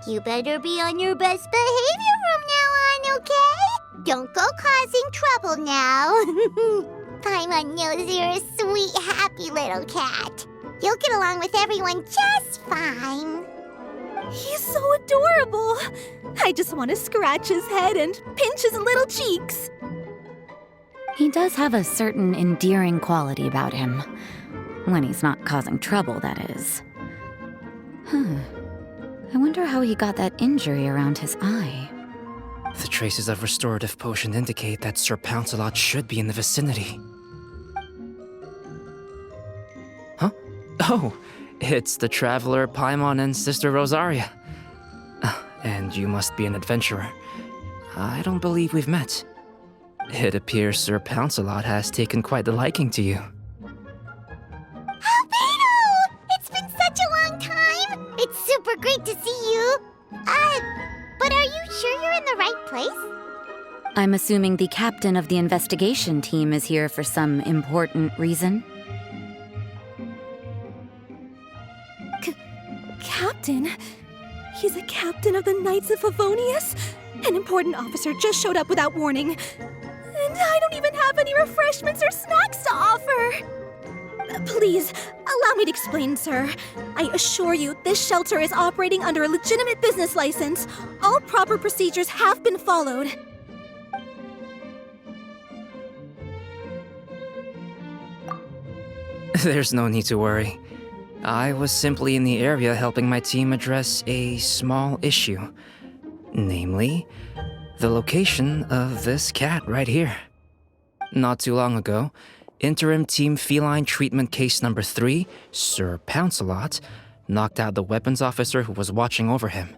You better be on your best behavior from now on, okay? Don't go causing trouble now. Paimon knows you're a sweet, happy little cat. You'll get along with everyone just fine. He's so adorable. I just want to scratch his head and pinch his little cheeks. He does have a certain endearing quality about him. When he's not causing trouble, that is. I wonder how he got that injury around his eye. The traces of restorative potion indicate that Sir Pouncelot should be in the vicinity. Huh? Oh, it's the traveler Paimon and Sister Rosaria. And you must be an adventurer. I don't believe we've met. It appears Sir Pouncelot has taken quite the liking to you. Albedo! It's been such a long time! It's super great to see you. But are you sure you're in the right place? I'm assuming the captain of the investigation team is here for some important reason. Captain? He's a captain of the Knights of Favonius? An important officer just showed up without warning. And I don't even have any refreshments or snacks to offer. Please, allow me to explain, sir. I assure you, this shelter is operating under a legitimate business license. All proper procedures have been followed. There's no need to worry. I was simply in the area helping my team address a small issue. Namely, the location of this cat right here. Not too long ago, Interim Team Feline Treatment Case Number 3, Sir Pouncelot, knocked out the weapons officer who was watching over him.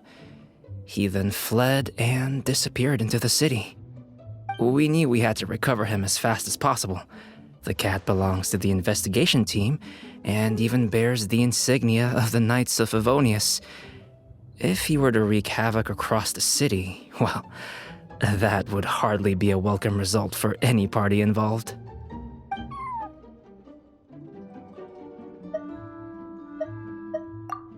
He then fled and disappeared into the city. We knew we had to recover him as fast as possible. The cat belongs to the investigation team and even bears the insignia of the Knights of Favonius. If he were to wreak havoc across the city, well, that would hardly be a welcome result for any party involved.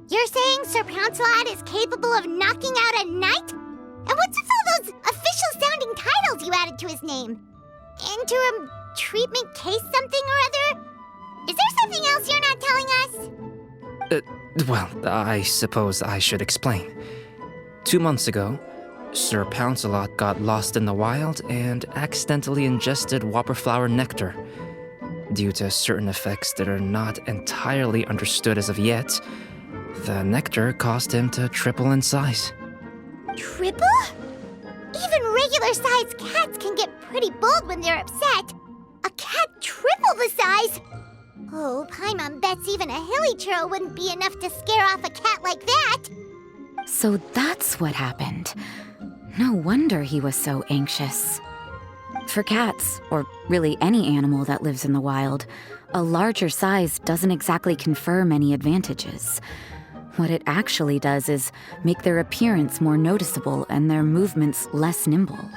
You're saying Sir Pouncelot is capable of knocking out a knight? And what's with all those official-sounding titles you added to his name? Interim treatment case something or other? Is there something else you're not telling us? Well, I suppose I should explain. 2 months ago, Sir Pouncelot got lost in the wild and accidentally ingested whopperflower nectar. Due to certain effects that are not entirely understood as of yet, the nectar caused him to triple in size. Triple? Even regular-sized cats can get pretty bold when they're upset. A cat triple the size? Oh, Paimon bets even a hilly churl wouldn't be enough to scare off a cat like that. So that's what happened. No wonder he was so anxious. For cats, or really any animal that lives in the wild, a larger size doesn't exactly confer many advantages. What it actually does is make their appearance more noticeable and their movements less nimble.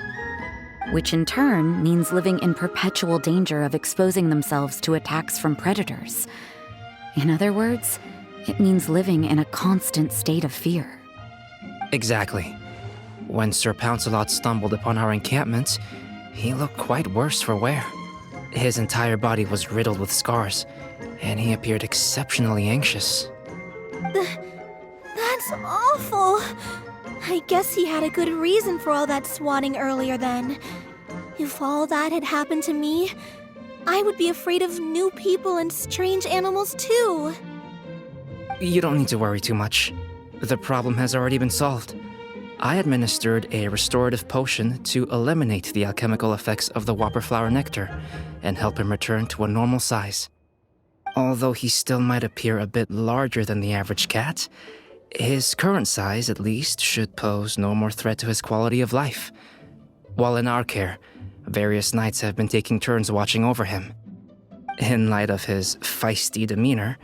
Which in turn means living in perpetual danger of exposing themselves to attacks from predators. In other words, it means living in a constant state of fear. Exactly. When Sir Pouncelot stumbled upon our encampment, he looked quite worse for wear. His entire body was riddled with scars, and he appeared exceptionally anxious. That's awful. I guess he had a good reason for all that swatting earlier then. If all that had happened to me, I would be afraid of new people and strange animals too. You don't need to worry too much. The problem has already been solved. I administered a restorative potion to eliminate the alchemical effects of the whopperflower nectar and help him return to a normal size. Although he still might appear a bit larger than the average cat, his current size, at least, should pose no more threat to his quality of life. While in our care, various knights have been taking turns watching over him. In light of his feisty demeanor,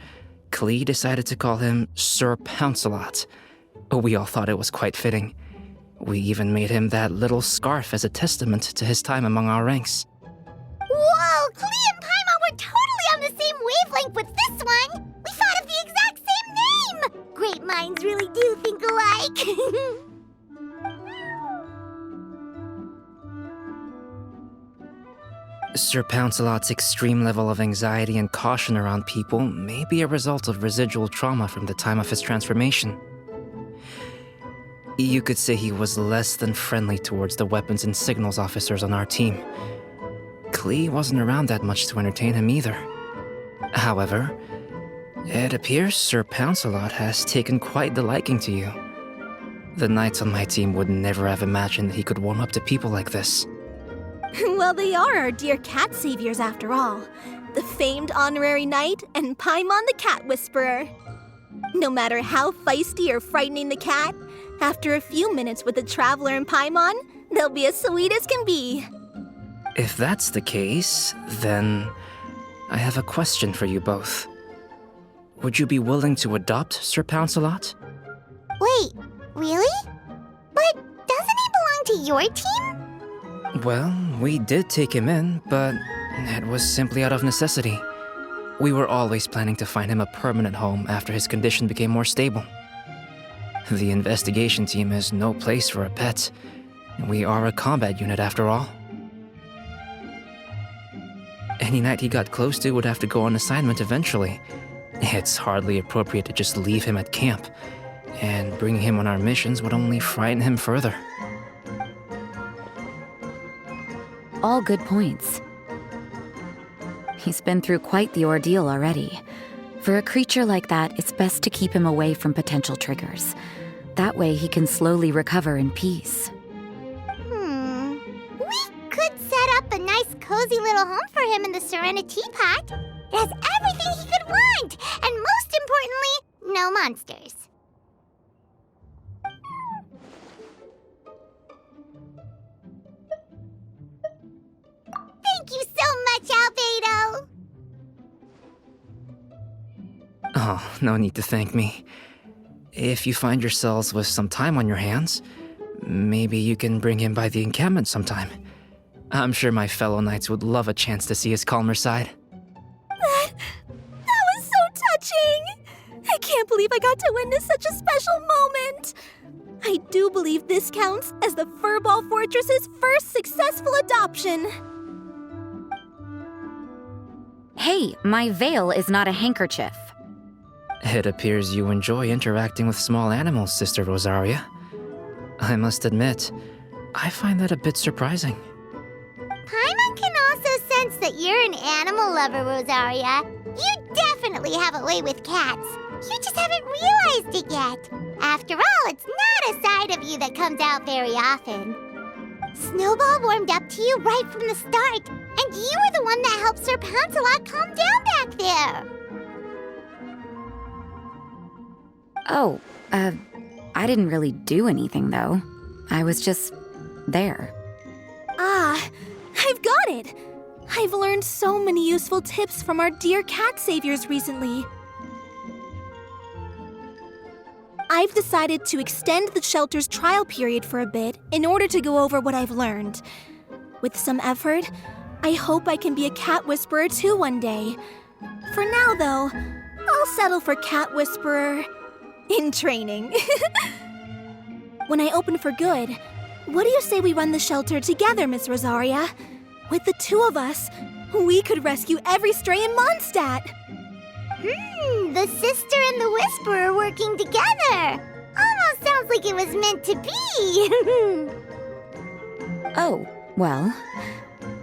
Klee decided to call him Sir Pouncelot. We all thought it was quite fitting. We even made him that little scarf as a testament to his time among our ranks. Whoa, Klee and Paimon were totally on the same wavelength with this one! We thought of the exact same name! great minds really do think alike. Sir Pouncelot's extreme level of anxiety and caution around people may be a result of residual trauma from the time of his transformation. You could say he was less than friendly towards the weapons and signals officers on our team. Klee wasn't around that much to entertain him either. However, it appears Sir Pouncelot has taken quite the liking to you. The knights on my team would never have imagined that he could warm up to people like this. Well, they are our dear cat saviors after all. The famed honorary knight and Paimon the cat whisperer. No matter how feisty or frightening the cat, after a few minutes with the traveler and Paimon, they'll be as sweet as can be. If that's the case, then I have a question for you both. Would you be willing to adopt Sir Pouncelot? Wait, really? But doesn't he belong to your team? Well, we did take him in, but it was simply out of necessity. We were always planning to find him a permanent home after his condition became more stable. The investigation team is no place for a pet. We are a combat unit after all. Any knight he got close to would have to go on assignment eventually. It's hardly appropriate to just leave him at camp, and bringing him on our missions would only frighten him further. All good points. He's been through quite the ordeal already. For a creature like that, it's best to keep him away from potential triggers. That way he can slowly recover in peace. We could set up a nice cozy little home for him in the Serenity Pot. It has everything he could want, and most importantly, no monsters. Thank you so much, Albedo! Oh, no need to thank me. If you find yourselves with some time on your hands, maybe you can bring him by the encampment sometime. I'm sure my fellow knights would love a chance to see his calmer side. That was so touching! I can't believe I got to witness such a special moment! I do believe this counts as the Furball Fortress's first successful adoption. Hey, my veil is not a handkerchief. It appears you enjoy interacting with small animals, Sister Rosaria. I must admit, I find that a bit surprising. Paimon can also sense that you're an animal lover, Rosaria. You definitely have a way with cats. You just haven't realized it yet. After all, it's not a side of you that comes out very often. Snowball warmed up to you right from the start, and you were the one that helped Sir Pouncelot calm down back there. Oh, I didn't really do anything, though. I was just there. Ah, I've got it! I've learned so many useful tips from our dear cat saviors recently. I've decided to extend the shelter's trial period for a bit in order to go over what I've learned. With some effort, I hope I can be a cat whisperer too one day. For now, though, I'll settle for cat whisperer in training. When I open for good, what do you say we run the shelter together, Miss Rosaria? With the two of us, we could rescue every stray in Mondstadt. The sister and the whisperer working together. Almost sounds like it was meant to be. Oh, well,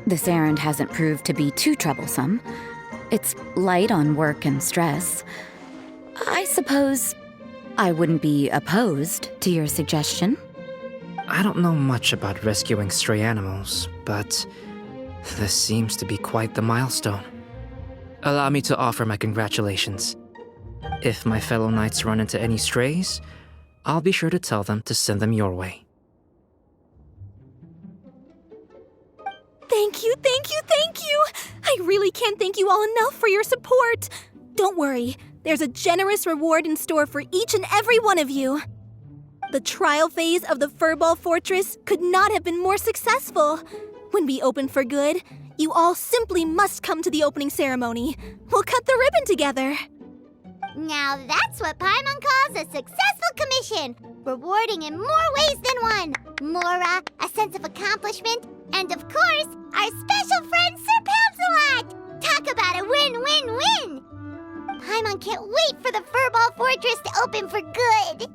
this errand hasn't proved to be too troublesome. It's light on work and stress. I suppose I wouldn't be opposed to your suggestion. I don't know much about rescuing stray animals, but this seems to be quite the milestone. Allow me to offer my congratulations. If my fellow knights run into any strays, I'll be sure to tell them to send them your way. Thank you, thank you, thank you! I really can't thank you all enough for your support. Don't worry, there's a generous reward in store for each and every one of you. The trial phase of the Furball Fortress could not have been more successful. When we open for good, you all simply must come to the opening ceremony. We'll cut the ribbon together. Now that's what Paimon calls a successful commission, rewarding in more ways than one. Mora, a sense of accomplishment, and of course, our special friend Sir Pouncelot! Talk about a win-win-win! Paimon can't wait for the Furball Fortress to open for good!